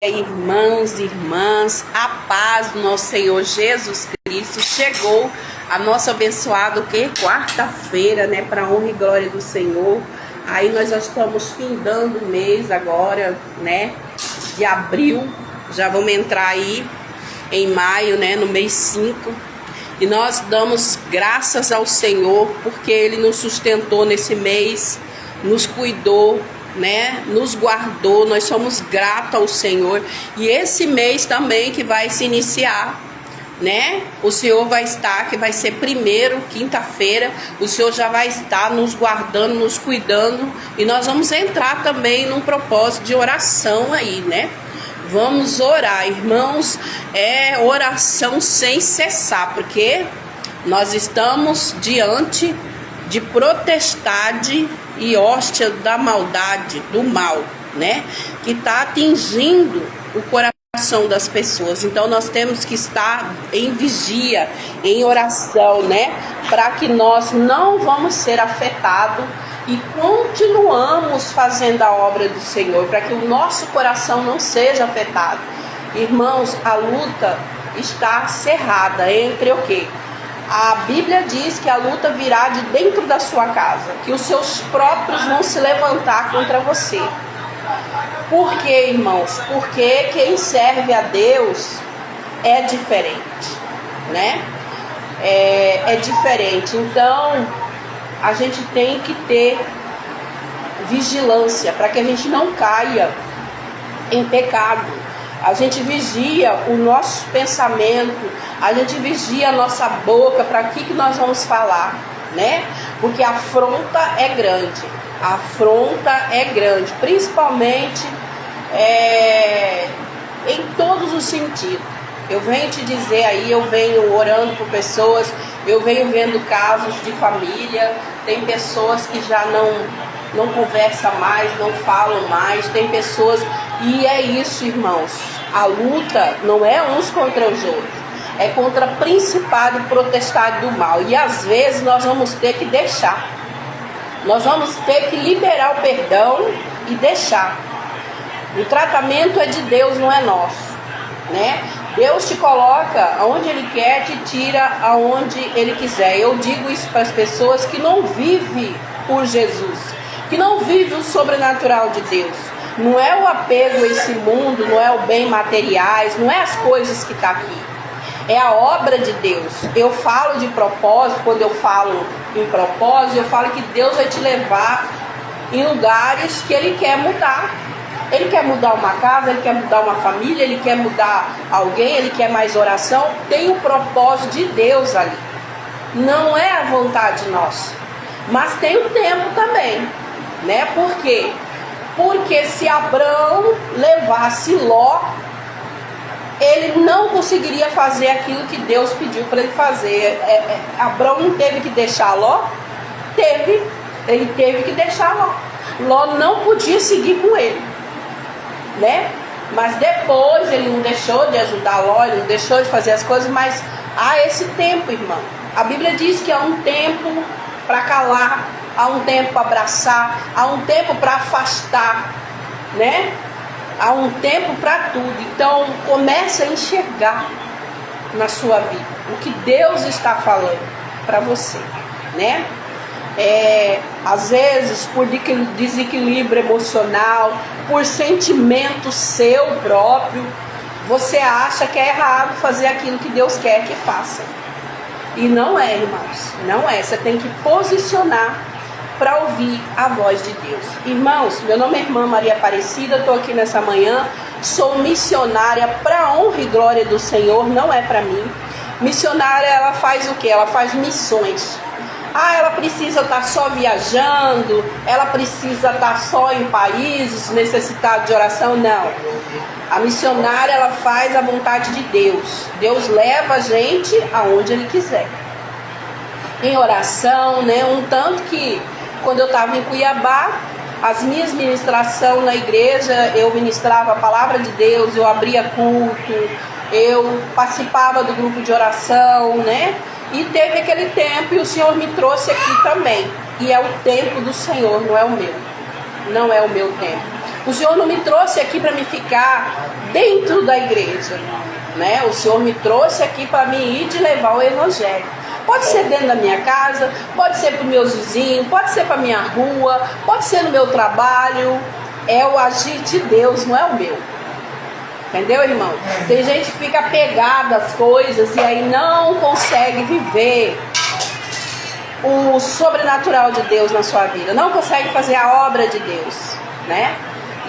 Irmãos e irmãs, a paz do nosso Senhor Jesus Cristo. Chegou a nossa abençoada quarta-feira, né, para honra e glória do Senhor. Aí nós já estamos findando o mês agora, né, de abril. Já vamos entrar aí em maio, né, no mês 5. E nós damos graças ao Senhor porque Ele nos sustentou nesse mês, nos cuidou, né, nos guardou. Nós somos gratos ao Senhor. E esse mês também que vai se iniciar, né, o Senhor vai estar, que vai ser primeiro, quinta-feira, o Senhor já vai estar nos guardando, nos cuidando, e nós vamos entrar também num propósito de oração aí, né? Vamos orar, irmãos, é oração sem cessar, porque nós estamos diante de potestade e hóstia da maldade, do mal, né? Que está atingindo o coração das pessoas. Então nós temos que estar em vigia, em oração, né? Para que nós não vamos ser afetados e continuamos fazendo a obra do Senhor, para que o nosso coração não seja afetado. Irmãos, a luta está cerrada entre o quê? A Bíblia diz que a luta virá de dentro da sua casa, que os seus próprios vão se levantar contra você. Por quê, irmãos? Porque quem serve a Deus é diferente, né? É diferente. Então, a gente tem que ter vigilância para que a gente não caia em pecado. A gente vigia o nosso pensamento, a gente vigia a nossa boca, para que nós vamos falar, né? Porque a afronta é grande, principalmente em todos os sentidos. Eu venho te dizer aí, eu venho orando por pessoas, eu venho vendo casos de família, tem pessoas que já não conversam mais, não falam mais, tem pessoas, e é isso, irmãos, a luta não é uns contra os outros, é contra principado e potestade do mal, e às vezes nós vamos ter que deixar, nós vamos ter que liberar o perdão e deixar. O tratamento é de Deus, não é nosso, né? Deus te coloca onde Ele quer, te tira aonde Ele quiser. Eu digo isso para as pessoas que não vivem por Jesus, que não vivem o sobrenatural de Deus. Não é o apego a esse mundo, não é o bem materiais, não é as coisas que estão aqui. É a obra de Deus. Eu falo de propósito, quando eu falo em propósito, eu falo que Deus vai te levar em lugares que Ele quer mudar. Ele quer mudar uma casa, Ele quer mudar uma família, Ele quer mudar alguém, Ele quer mais oração. Tem o propósito de Deus ali. Não é a vontade nossa. Mas tem o tempo também, né? Por quê? Porque se Abraão levasse Ló, ele não conseguiria fazer aquilo que Deus pediu para ele fazer. Abraão não teve que deixar Ló? Ele teve que deixar Ló. Ló não podia seguir com ele, né? Mas depois ele não deixou de ajudar Ló, ele não deixou de fazer as coisas, mas há esse tempo, irmão. A Bíblia diz que há um tempo para calar, há um tempo para abraçar, há um tempo para afastar, né? Há um tempo para tudo. Então comece a enxergar na sua vida o que Deus está falando para você, né? Às vezes por desequilíbrio emocional, por sentimento seu próprio, você acha que é errado fazer aquilo que Deus quer que faça. E não é, irmãos, não é. Você tem que posicionar para ouvir a voz de Deus. Irmãos, meu nome é irmã Maria Aparecida, estou aqui nessa manhã, sou missionária para a honra e glória do Senhor, não é para mim. Missionária, ela faz o quê? Ela faz missões. Ela precisa estar só viajando, ela precisa estar só em países necessitados de oração? Não. A missionária, ela faz a vontade de Deus. Deus leva a gente aonde Ele quiser. Em oração, né? Um tanto que quando eu estava em Cuiabá, as minhas ministrações na igreja, eu ministrava a palavra de Deus, eu abria culto, eu participava do grupo de oração, né? E teve aquele tempo e o Senhor me trouxe aqui também. E é o tempo do Senhor, não é o meu. Não é o meu tempo. O Senhor não me trouxe aqui para me ficar dentro da igreja, né? O Senhor me trouxe aqui para me ir de levar o evangelho. Pode ser dentro da minha casa, pode ser para os meus vizinhos, pode ser para minha rua, pode ser no meu trabalho. É o agir de Deus, não é o meu. Entendeu, irmão? Tem gente que fica apegada às coisas e aí não consegue viver o sobrenatural de Deus na sua vida. Não consegue fazer a obra de Deus, né?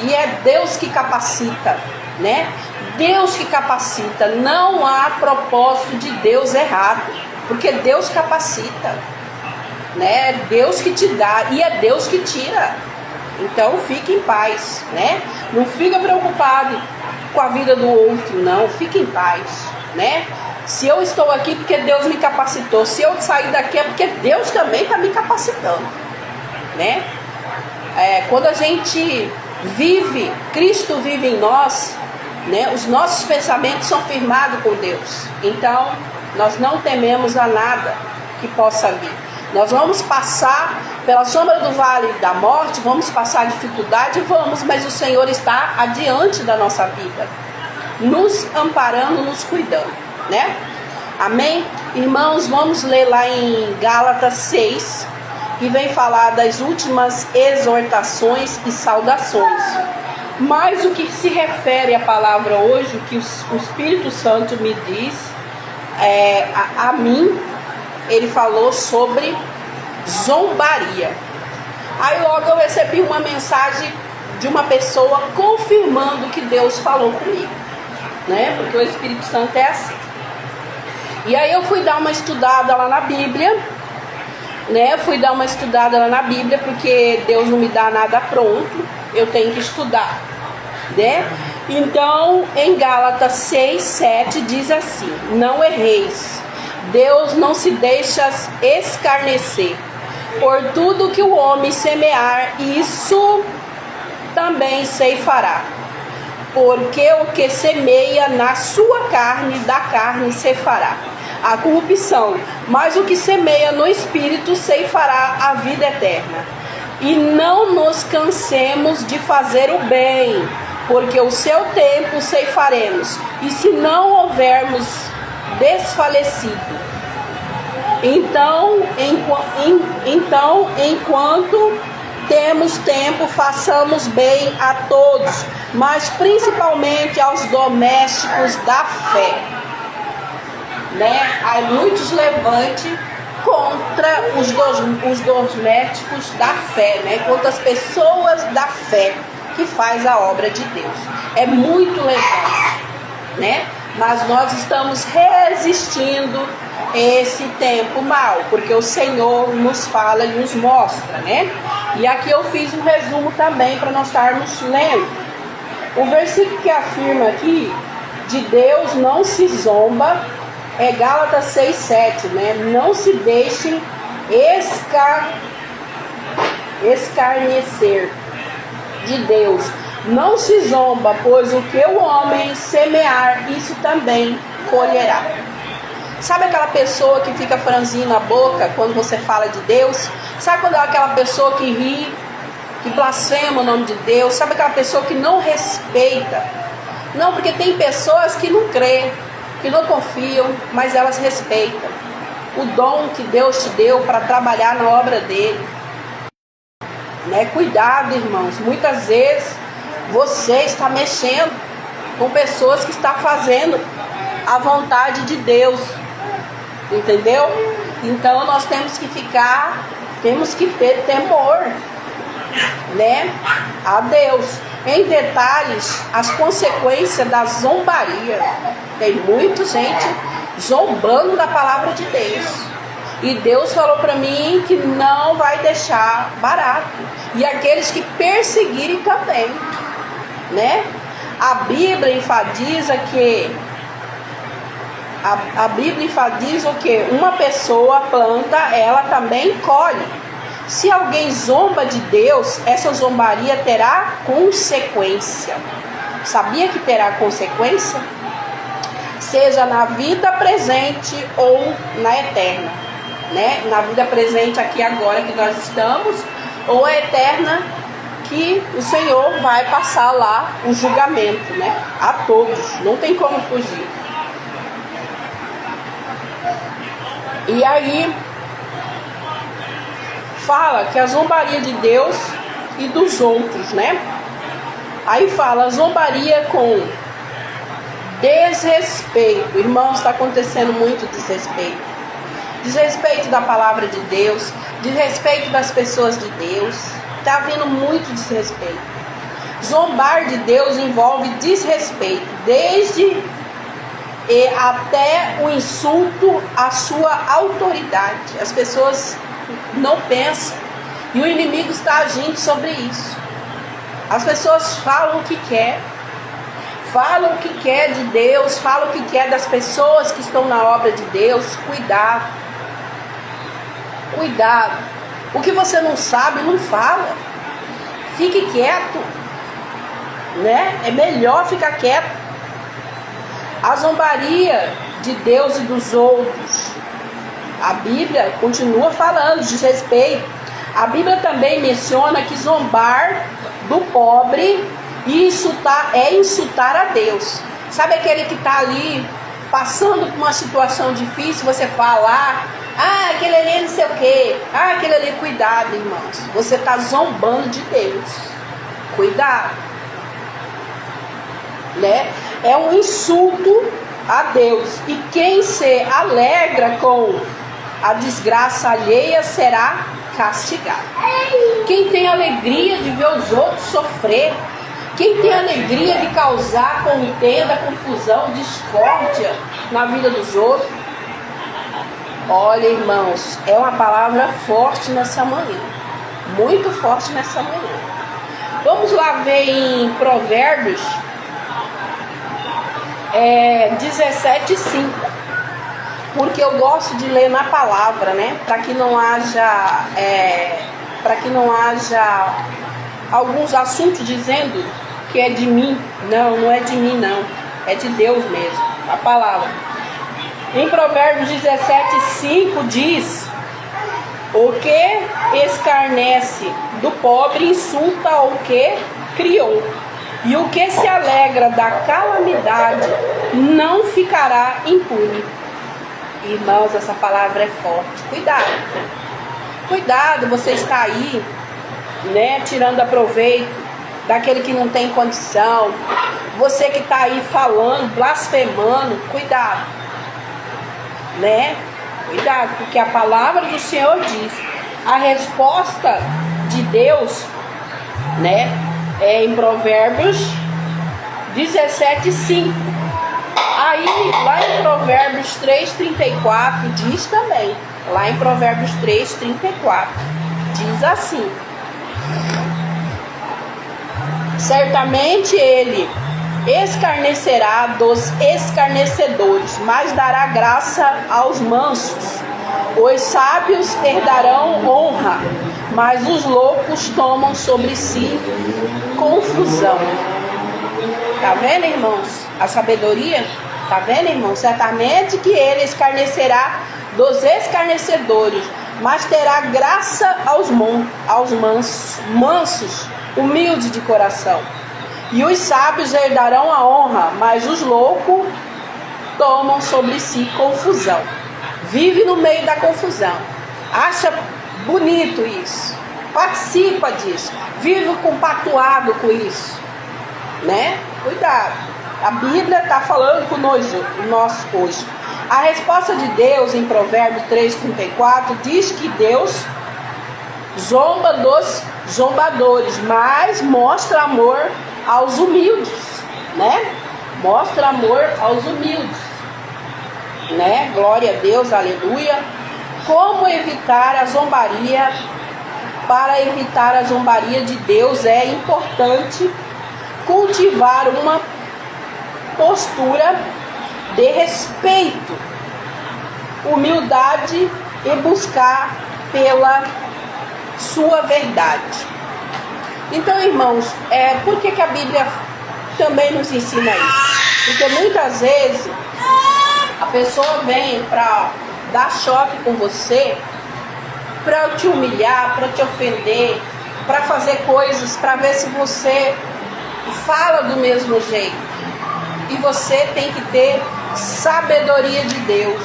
E é Deus que capacita, né? Deus que capacita. Não há propósito de Deus errado, porque Deus capacita, né? É Deus que te dá e é Deus que tira. Então fique em paz, né? Não fica preocupado com a vida do outro, não. Fique em paz, né? Se eu estou aqui porque Deus me capacitou, se eu sair daqui é porque Deus também está me capacitando, né? Quando a gente vive, Cristo vive em nós, né? Os nossos pensamentos são firmados com Deus. Então nós não tememos a nada que possa vir. Nós vamos passar pela sombra do vale da morte, vamos passar dificuldade, vamos, mas o Senhor está adiante da nossa vida, nos amparando, nos cuidando, né? Amém? Irmãos, vamos ler lá em Gálatas 6, que vem falar das últimas exortações e saudações. Mas o que se refere à palavra hoje, o que o Espírito Santo me diz, a mim, ele falou sobre zombaria. Aí logo eu recebi uma mensagem de uma pessoa confirmando que Deus falou comigo, né? Porque o Espírito Santo é assim. E aí eu fui dar uma estudada lá na Bíblia, né? Fui dar uma estudada lá na Bíblia, porque Deus não me dá nada pronto, eu tenho que estudar, né? Então em Gálatas 6, 7 diz assim: não erreis, Deus não se deixa escarnecer. Por tudo que o homem semear, isso também ceifará. Porque o que semeia na sua carne, da carne ceifará a corrupção. Mas o que semeia no Espírito ceifará a vida eterna. E não nos cansemos de fazer o bem, porque o seu tempo ceifaremos. E se não houvermos desfalecido, então enquanto temos tempo, façamos bem a todos, mas principalmente aos domésticos da fé, né? Há muitos levantes contra os domésticos da fé, né? Contra as pessoas da fé que faz a obra de Deus. É muito levante, né? Mas nós estamos resistindo esse tempo mal, porque o Senhor nos fala e nos mostra, né? E aqui eu fiz um resumo também para nós estarmos lendo. O versículo que afirma aqui, de Deus não se zomba, é Gálatas 6, 7, né? Não se deixem escarnecer de Deus. Não se zomba, pois o que o homem semear, isso também colherá. Sabe aquela pessoa que fica franzindo a boca quando você fala de Deus? Sabe quando é aquela pessoa que ri, que blasfema o nome de Deus? Sabe aquela pessoa que não respeita? Não, porque tem pessoas que não creem, que não confiam, mas elas respeitam o dom que Deus te deu para trabalhar na obra dele, né? Cuidado, irmãos, muitas vezes você está mexendo com pessoas que estão fazendo a vontade de Deus, entendeu? Então nós temos que ter temor, né, a Deus. Em detalhes, as consequências da zombaria. Tem muita gente zombando da palavra de Deus. E Deus falou para mim que não vai deixar barato. E aqueles que perseguirem também, né? A Bíblia enfatiza que a Bíblia enfatiza o que? Uma pessoa planta, ela também colhe. Se alguém zomba de Deus, essa zombaria terá consequência. Sabia que terá consequência? Seja na vida presente ou na eterna, né? Na vida presente aqui agora que nós estamos, ou a eterna que o Senhor vai passar lá o julgamento, né? A todos, não tem como fugir. E aí fala que a zombaria de Deus e dos outros, né? Aí fala zombaria com desrespeito. Irmãos, está acontecendo muito desrespeito. Desrespeito da palavra de Deus, desrespeito das pessoas de Deus. Está havendo muito desrespeito. Zombar de Deus envolve desrespeito, desde e até o insulto à sua autoridade. As pessoas não pensam e o inimigo está agindo sobre isso. As pessoas falam o que quer, falam o que quer de Deus, falam o que quer das pessoas que estão na obra de Deus. Cuidado, cuidado. O que você não sabe, não fala. Fique quieto, né? É melhor ficar quieto. A zombaria de Deus e dos outros. A Bíblia continua falando de respeito. A Bíblia também menciona que zombar do pobre e insultar é insultar a Deus. Sabe aquele que está ali passando por uma situação difícil, você fala, aquele ali não sei o quê, aquele ali, cuidado, irmãos. Você está zombando de Deus. Cuidado. Né? É um insulto a Deus. E quem se alegra com a desgraça alheia será castigado. Quem tem alegria de ver os outros sofrer, quem tem alegria de causar contenda, confusão, discórdia na vida dos outros, olha, irmãos, é uma palavra forte nessa manhã, muito forte nessa manhã. Vamos lá ver em Provérbios 17:5, porque eu gosto de ler na palavra, né? Para que não haja alguns assuntos dizendo que é de mim. Não é de mim, não. É de Deus mesmo, a palavra. Em Provérbios 17:5 diz: o que escarnece do pobre insulta ao que criou. E o que se alegra da calamidade não ficará impune. Irmãos, essa palavra é forte. Cuidado. Cuidado, você está aí, né, tirando aproveito daquele que não tem condição. Você que está aí falando, blasfemando, cuidado. Né? Cuidado, porque a palavra do Senhor diz, a resposta de Deus, né, é em Provérbios 17:5. Aí, lá em Provérbios 3:34, diz também, lá em Provérbios 3:34, diz assim: certamente ele escarnecerá dos escarnecedores, mas dará graça aos mansos. Os sábios herdarão honra, mas os loucos tomam sobre si confusão. Tá vendo, irmãos? A sabedoria? Tá vendo, irmãos? Certamente que ele escarnecerá dos escarnecedores, mas terá graça aos mansos, humildes de coração. E os sábios herdarão a honra, mas os loucos tomam sobre si confusão. Vive no meio da confusão. Acha bonito isso. Participa disso. Vive compactuado com isso. Né? Cuidado. A Bíblia está falando com nós hoje. A resposta de Deus em Provérbios 3:34 diz que Deus zomba dos zombadores, mas mostra amor aos humildes, né? Mostra amor aos humildes, né? Glória a Deus, aleluia. Como evitar a zombaria? Para evitar a zombaria de Deus é importante cultivar uma postura de respeito, humildade e buscar pela sua verdade. Então, irmãos, por que a Bíblia também nos ensina isso? Porque muitas vezes a pessoa vem para dar choque com você, para te humilhar, para te ofender, para fazer coisas, para ver se você fala do mesmo jeito. E você tem que ter sabedoria de Deus,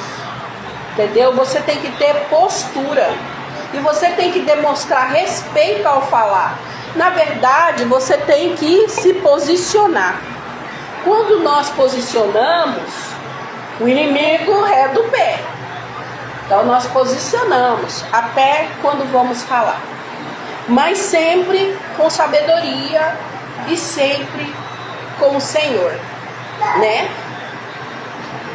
entendeu? Você tem que ter postura. E você tem que demonstrar respeito ao falar. Na verdade, você tem que se posicionar. Quando nós posicionamos, o inimigo é do pé. Então nós posicionamos até quando vamos falar. Mas sempre com sabedoria e sempre com o Senhor, né?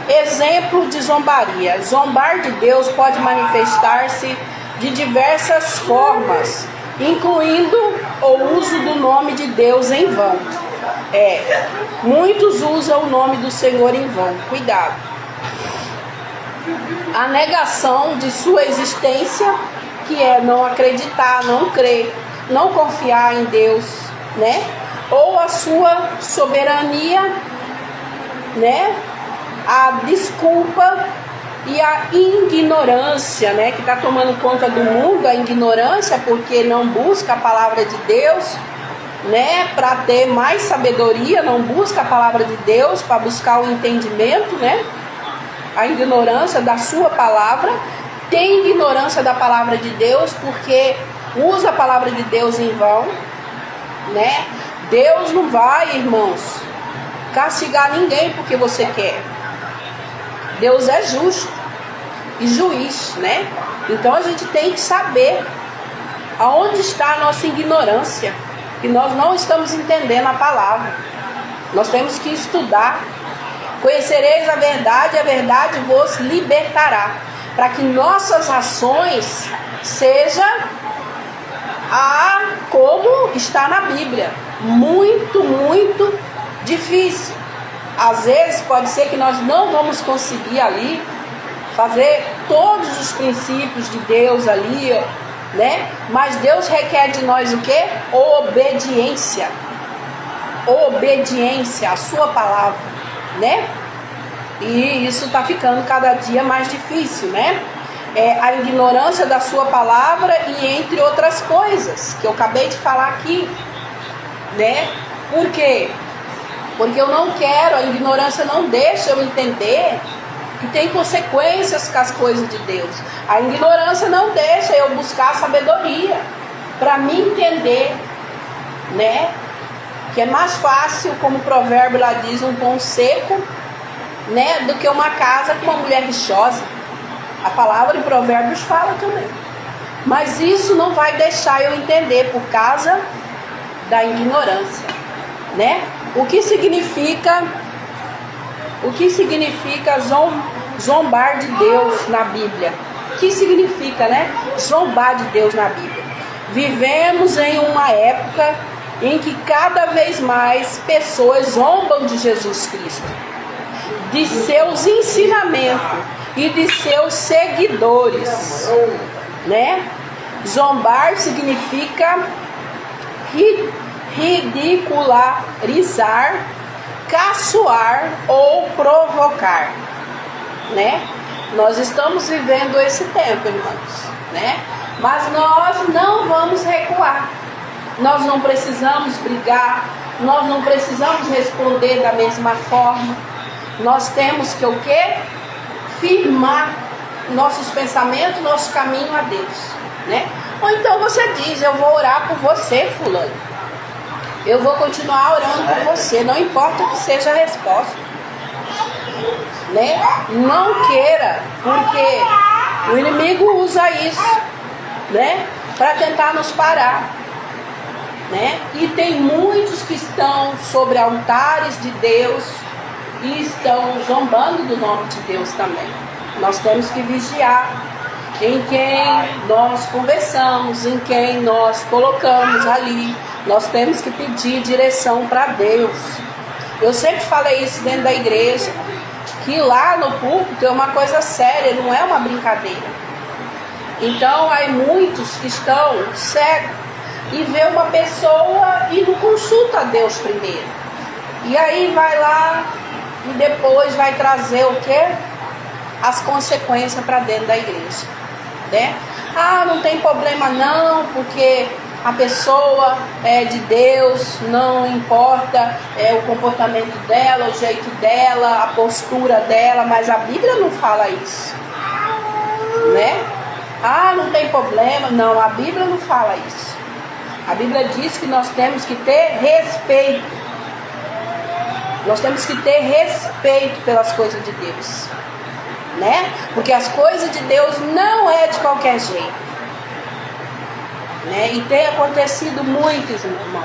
Exemplo de zombaria. Zombar de Deus pode manifestar-se de diversas formas, incluindo o uso do nome de Deus em vão. Muitos usam o nome do Senhor em vão. Cuidado. A negação de sua existência, que é não acreditar, não crer, não confiar em Deus, né? Ou a sua soberania, né? A desculpa e a ignorância, né? Que está tomando conta do mundo, a ignorância, porque não busca a palavra de Deus, né? Para ter mais sabedoria, não busca a palavra de Deus para buscar o entendimento, né? A ignorância da sua palavra, tem ignorância da palavra de Deus porque usa a palavra de Deus em vão, né? Deus não vai, irmãos, castigar ninguém porque você quer. Deus é justo e juiz, né? Então a gente tem que saber aonde está a nossa ignorância, que nós não estamos entendendo a palavra. Nós temos que estudar. Conhecereis a verdade vos libertará, para que nossas ações sejam como está na Bíblia. Muito, muito difícil. Às vezes pode ser que nós não vamos conseguir ali fazer todos os princípios de Deus ali, né? Mas Deus requer de nós o quê? Obediência. Obediência à sua palavra, né? E isso está ficando cada dia mais difícil, né? A ignorância da sua palavra e entre outras coisas que eu acabei de falar aqui, né? Por quê? Porque eu não quero, a ignorância não deixa eu entender que tem consequências com as coisas de Deus. A ignorância não deixa eu buscar sabedoria para me entender, né? Que é mais fácil, como o provérbio lá diz, um pão seco, né, do que uma casa com uma mulher rixosa. A palavra em Provérbios fala também. Mas isso não vai deixar eu entender por causa da ignorância, né? O que significa zombar de Deus na Bíblia? O que significa, né? Zombar de Deus na Bíblia. Vivemos em uma época em que cada vez mais pessoas zombam de Jesus Cristo, de seus ensinamentos e de seus seguidores, né? Zombar significa ridicularizar, caçoar ou provocar, né? Nós estamos vivendo esse tempo, irmãos, né? Mas nós não vamos recuar. Nós não precisamos brigar, nós não precisamos responder da mesma forma. Nós temos que o quê? Firmar nossos pensamentos, nosso caminho a Deus, né? Ou então você diz, eu vou orar por você, fulano. Eu vou continuar orando por você, não importa o que seja a resposta, né? Não queira, porque o inimigo usa isso, né? Para tentar nos parar, né? E tem muitos que estão sobre altares de Deus e estão zombando do nome de Deus também. Nós temos que vigiar em quem nós conversamos, em quem nós colocamos ali. Nós temos que pedir direção para Deus. Eu sempre falei isso dentro da igreja, que lá no púlpito é uma coisa séria, não é uma brincadeira. Então há muitos que estão cegos e vê uma pessoa e não consulta a Deus primeiro. E aí vai lá e depois vai trazer o quê? As consequências para dentro da igreja, né? Ah, não tem problema não, porque a pessoa é de Deus, não importa o comportamento dela, o jeito dela, a postura dela, mas a Bíblia não fala isso, né? Ah, não tem problema. Não, a Bíblia não fala isso. A Bíblia diz que nós temos que ter respeito. Nós temos que ter respeito pelas coisas de Deus, né? Porque as coisas de Deus não é de qualquer jeito, né? E tem acontecido muito, irmão.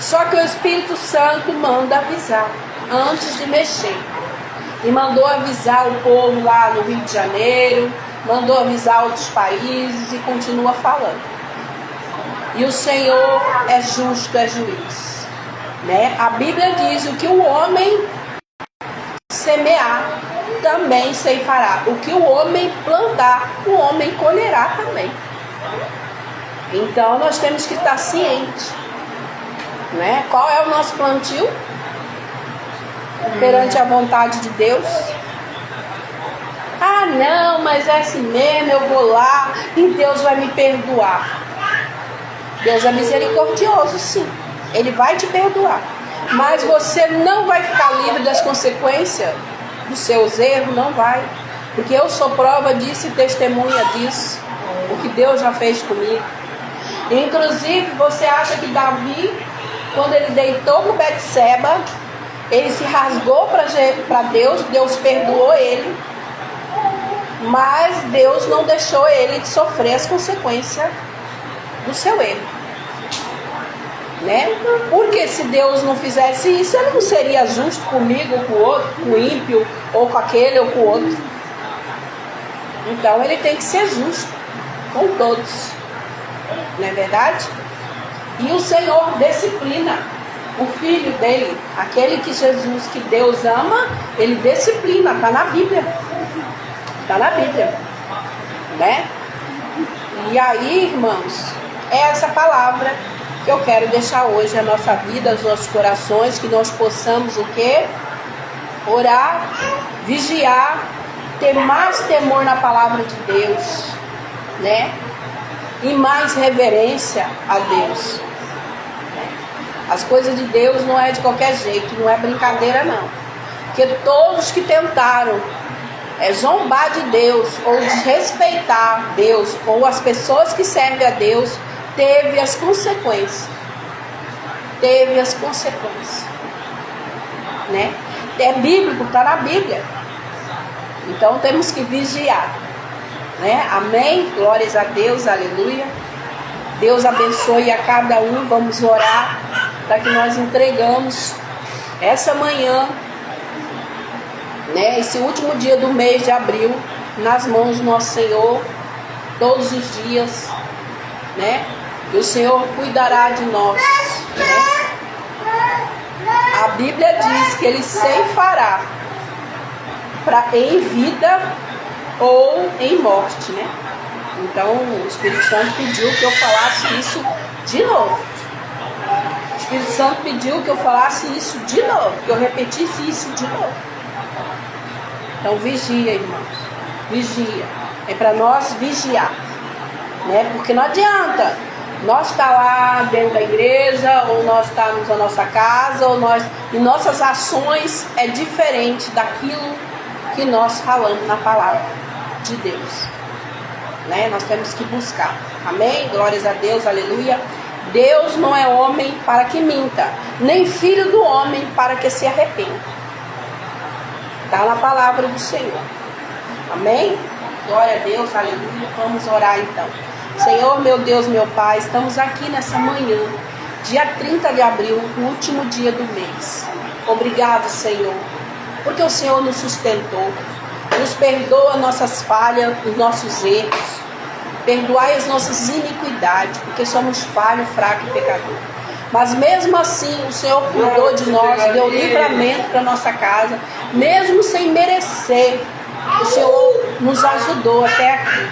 Só que o Espírito Santo manda avisar antes de mexer. E mandou avisar o povo lá no Rio de Janeiro, mandou avisar outros países e continua falando. E o Senhor é justo, é juiz, né? A Bíblia diz: o que o homem semear, também ceifará. O que o homem plantar, o homem colherá também. Então nós temos que estar cientes, né? Qual é o nosso plantio perante a vontade de Deus? Ah, não, mas é assim mesmo, eu vou lá e Deus vai me perdoar. Deus é misericordioso, sim. Ele vai te perdoar. Mas você não vai ficar livre das consequências dos seus erros, não vai. Porque eu sou prova disso e testemunha disso. O que Deus já fez comigo. Inclusive, você acha que Davi, quando ele deitou com Betseba, ele se rasgou para Deus, Deus perdoou ele. Mas Deus não deixou ele sofrer as consequências do seu erro, né? Porque se Deus não fizesse isso, ele não seria justo comigo, ou com o outro, com o ímpio, ou com aquele, ou com o outro. Então ele tem que ser justo com todos, não é verdade? E o Senhor disciplina o filho dele, aquele que Jesus, que Deus ama, ele disciplina, está na Bíblia. Está na Bíblia, né? E aí, irmãos, é essa palavra que eu quero deixar hoje na nossa vida, nos nossos corações, que nós possamos o quê? Orar, vigiar, ter mais temor na palavra de Deus, né? E mais reverência a Deus. As coisas de Deus não é de qualquer jeito, não é brincadeira não. Porque todos que tentaram zombar de Deus, ou desrespeitar Deus, ou as pessoas que servem a Deus, teve as consequências. Teve as consequências, né? É bíblico, está na Bíblia. Então temos que vigiar, né? Amém? Glórias a Deus, aleluia. Deus abençoe a cada um. Vamos orar para que nós entregamos essa manhã, né, esse último dia do mês de abril, nas mãos do nosso Senhor, todos os dias, né? E o Senhor cuidará de nós, né? A Bíblia diz que Ele ceifará em vida ou em morte, né? Então o Espírito Santo pediu que eu falasse isso de novo. O Espírito Santo pediu que eu falasse isso de novo, que eu repetisse isso de novo. Então vigia, irmãos, vigia. É para nós vigiar, né? Porque não adianta nós estar lá dentro da igreja, ou nós estarmos na nossa casa, ou e nossas ações é diferente daquilo que nós falamos na palavra de Deus, né? Nós temos que buscar. Amém? Glórias a Deus, aleluia. Deus não é homem para que minta, nem filho do homem para que se arrependa. Está na palavra do Senhor. Amém? Glória a Deus, aleluia. Vamos orar então. Senhor, meu Deus, meu Pai, estamos aqui nessa manhã, dia 30 de abril, o último dia do mês. Obrigado, Senhor, porque o Senhor nos sustentou. Nos perdoa nossas falhas, os nossos erros. Perdoai as nossas iniquidades, porque somos falhos, fracos e pecadores. Mas mesmo assim, o Senhor cuidou de nós, deu livramento para nossa casa, mesmo sem merecer. O Senhor nos ajudou até aqui.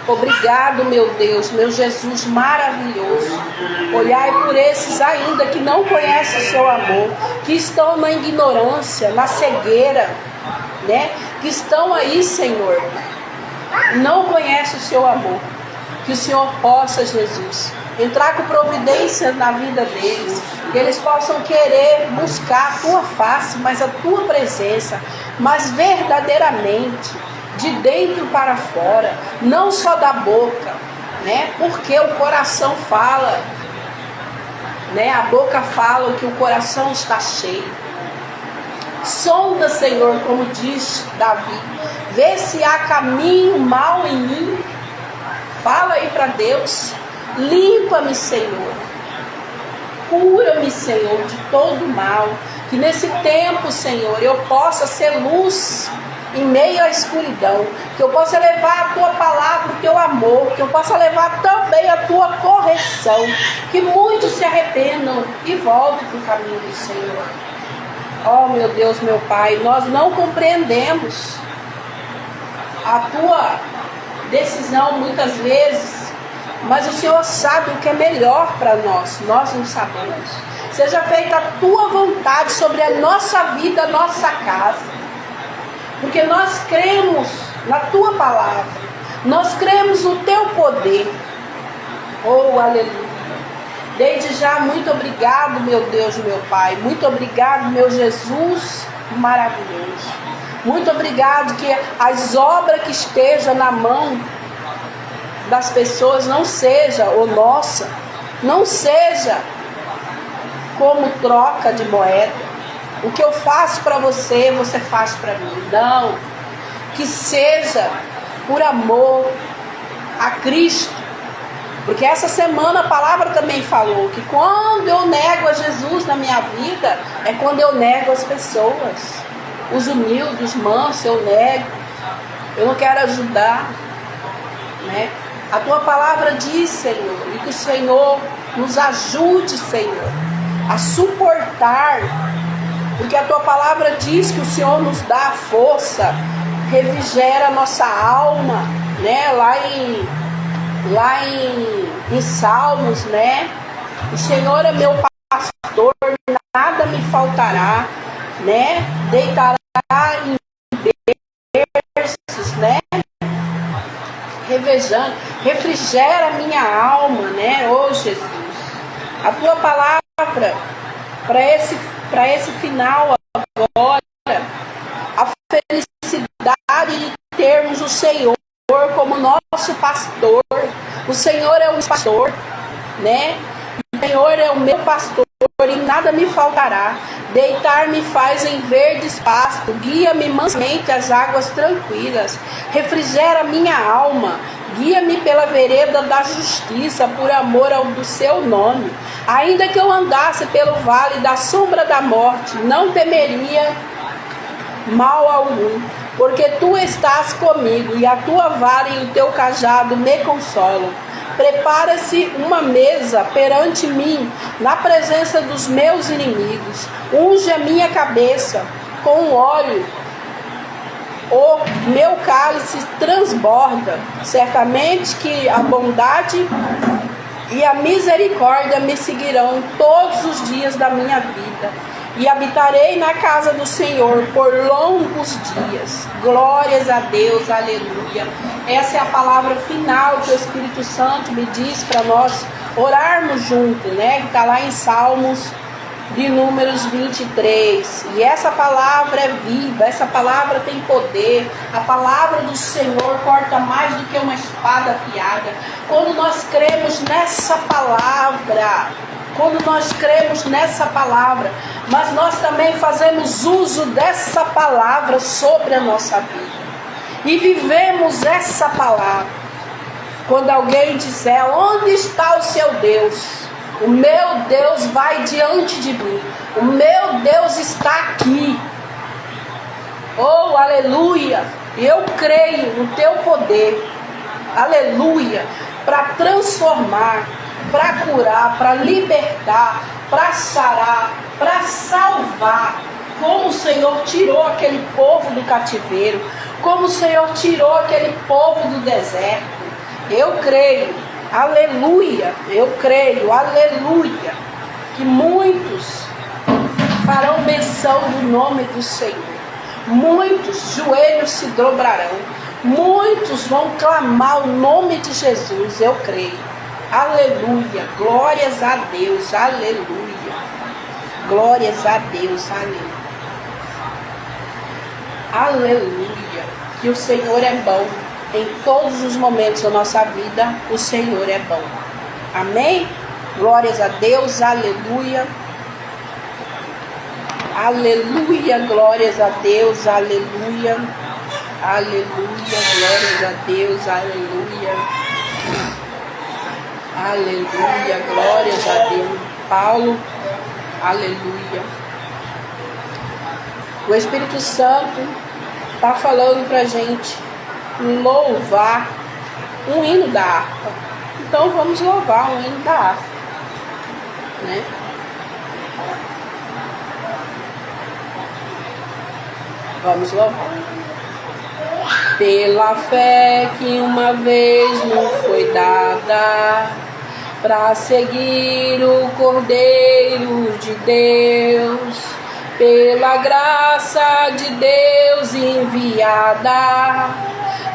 Obrigado, meu Deus, meu Jesus maravilhoso. Olhai por esses ainda que não conhecem o seu amor, que estão na ignorância, na cegueira, né? Que estão aí, Senhor, não conhecem o seu amor. Que o Senhor possa, Jesus, entrar com providência na vida deles, que eles possam querer buscar a tua face, mas a tua presença, mas verdadeiramente, de dentro para fora, não só da boca, né? Porque o coração fala, né? A boca fala o que o coração está cheio. Sonda, Senhor, como diz Davi, vê se há caminho mau em mim. Fala aí para Deus. Limpa-me, Senhor. Cura-me, Senhor, de todo mal. Que nesse tempo, Senhor, eu possa ser luz em meio à escuridão. Que eu possa levar a tua palavra, o teu amor. Que eu possa levar também a tua correção. Que muitos se arrependam e voltem para o caminho do Senhor. Oh, meu Deus, meu Pai, nós não compreendemos a tua decisão muitas vezes, mas o Senhor sabe o que é melhor para nós. Nós não sabemos. Seja feita a tua vontade sobre a nossa vida, a nossa casa, porque nós cremos na tua palavra, nós cremos no teu poder. Oh, aleluia. Desde já, muito obrigado, meu Deus, meu Pai. Muito obrigado, meu Jesus maravilhoso. Muito obrigado que as obras que estejam na mão das pessoas não seja o nossa, não seja como troca de moeda. O que eu faço para você, você faz para mim. Não. Que seja por amor a Cristo. Porque essa semana a palavra também falou que quando eu nego a Jesus na minha vida, é quando eu nego as pessoas. Os humildes, os mansos, eu nego. Eu não quero ajudar, né? A tua palavra diz, Senhor, e que o Senhor nos ajude, Senhor, a suportar. Porque a tua palavra diz que o Senhor nos dá a força, refrigera a nossa alma, né? Lá em Salmos, né? O Senhor é meu pastor, nada me faltará, né? Deitará em berços, né? Revejando, refrigera a minha alma, né? Oh, Jesus, a tua palavra para esse final agora, a felicidade de termos o Senhor como nosso pastor. O Senhor é o pastor, né? O Senhor é o meu pastor e nada me faltará. Deitar-me faz em verdes pastos, guia-me mansamente às águas tranquilas, refrigera minha alma, guia-me pela vereda da justiça, por amor do seu nome. Ainda que eu andasse pelo vale da sombra da morte, não temeria mal algum, porque tu estás comigo, e a tua vara e o teu cajado me consolam. Prepara-se uma mesa perante mim, na presença dos meus inimigos. Unge a minha cabeça com óleo, o meu cálice transborda. Certamente que a bondade e a misericórdia me seguirão todos os dias da minha vida, e habitarei na casa do Senhor por longos dias. Glórias a Deus, aleluia. Essa é a palavra final que o Espírito Santo me diz para nós orarmos junto, né? Que está lá em Salmos de Números 23. E essa palavra é viva, essa palavra tem poder. A palavra do Senhor corta mais do que uma espada afiada. Quando nós cremos nessa palavra, mas nós também fazemos uso dessa palavra sobre a nossa vida e vivemos essa palavra. Quando alguém disser: onde está o seu Deus? O meu Deus vai diante de mim, o meu Deus está aqui. Oh, aleluia! Eu creio no teu poder, aleluia, para transformar, para curar, para libertar, para sarar, para salvar. Como o Senhor tirou aquele povo do cativeiro, como o Senhor tirou aquele povo do deserto. Eu creio, aleluia, eu creio, aleluia, que muitos farão menção do nome do Senhor. Muitos joelhos se dobrarão, Muitos vão clamar o nome de Jesus, eu creio. Aleluia, glórias a Deus, aleluia. Glórias a Deus, aleluia. Aleluia, que o Senhor é bom. Em todos os momentos da nossa vida, o Senhor é bom. Amém? Glórias a Deus, aleluia. Aleluia, glórias a Deus, aleluia. Aleluia, glórias a Deus, aleluia. Aleluia, glórias a Deus. Paulo, aleluia. O Espírito Santo está falando para a gente louvar um hino da harpa. Então vamos louvar um hino da harpa, né? Vamos louvar. Pela fé que uma vez nos foi dada, para seguir o Cordeiro de Deus, pela graça de Deus enviada,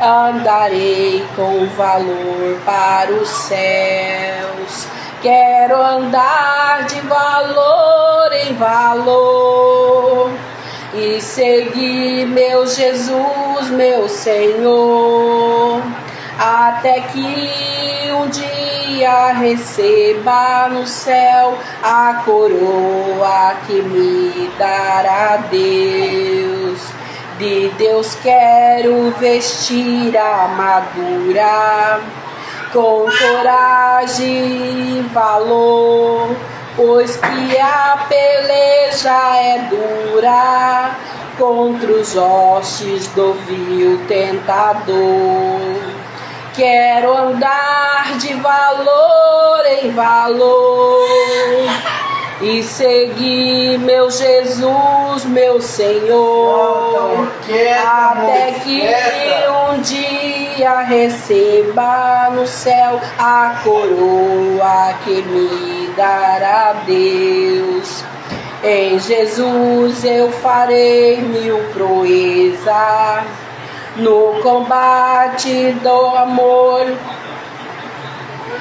andarei com valor para os céus. Quero andar de valor em valor e seguir meu Jesus, meu Senhor, até que um dia receba no céu a coroa que me dará Deus. De Deus quero vestir a armadura com coragem e valor, pois que a peleja é dura contra os hostes do vil tentador. Quero andar de valor em valor e seguir meu Jesus, meu Senhor, até que um dia receba no céu a coroa que me dará Deus. Em Jesus eu farei mil proezas, no combate do amor.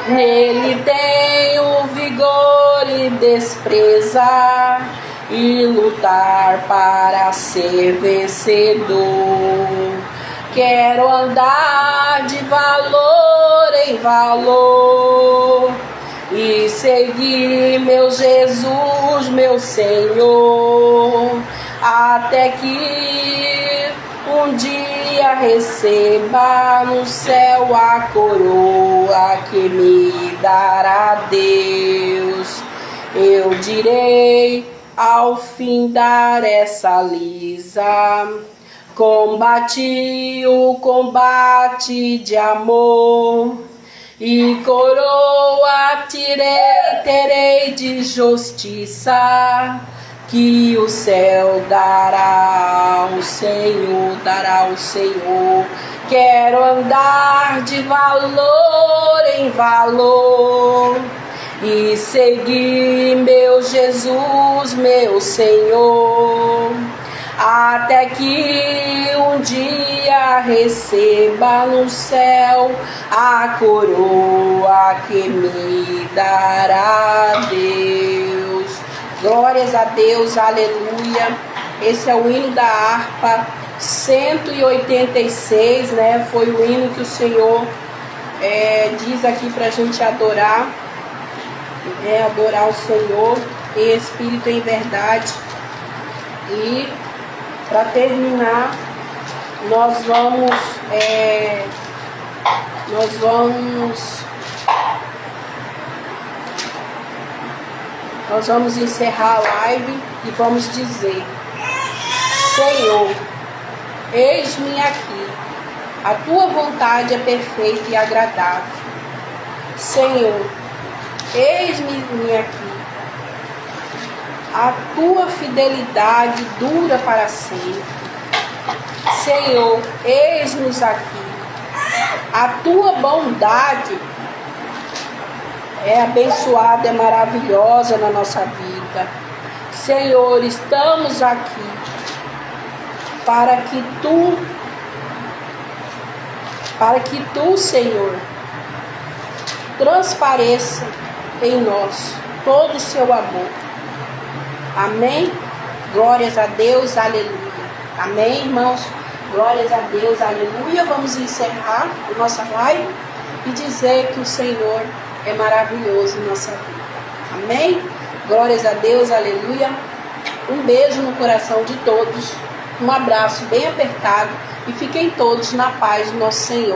Nele tenho vigor e destreza, e lutar para ser vencedor. Quero andar de valor em valor e seguir meu Jesus, meu Senhor, até que um dia receba no céu a coroa que me dará Deus. Eu direi ao findar essa lisa, combati o combate de amor, e coroa terei de justiça, que o céu dará ao Senhor, dará ao Senhor. Quero andar de valor em valor e seguir meu Jesus, meu Senhor, até que um dia receba no céu a coroa que me dará Deus. Glórias a Deus, aleluia. Esse é o hino da harpa 186, né? Foi o hino que o Senhor diz aqui pra gente adorar, adorar o Senhor em espírito e em verdade. E para terminar, nós vamos encerrar a live e vamos dizer: Senhor, eis-me aqui, a tua vontade é perfeita e agradável. Senhor, eis-me aqui, a tua fidelidade dura para sempre. Senhor, eis-nos aqui, a tua bondade é abençoada, é maravilhosa na nossa vida. Senhor, estamos aqui para que tu para que tu, Senhor, transpareça em nós todo o seu amor. Amém? Glórias a Deus, aleluia. Amém, irmãos? Glórias a Deus, aleluia. Vamos encerrar a nossa live e dizer que o Senhor é maravilhoso em nossa vida. Amém? Glórias a Deus, aleluia. Um beijo no coração de todos. Um abraço bem apertado e fiquem todos na paz do nosso Senhor.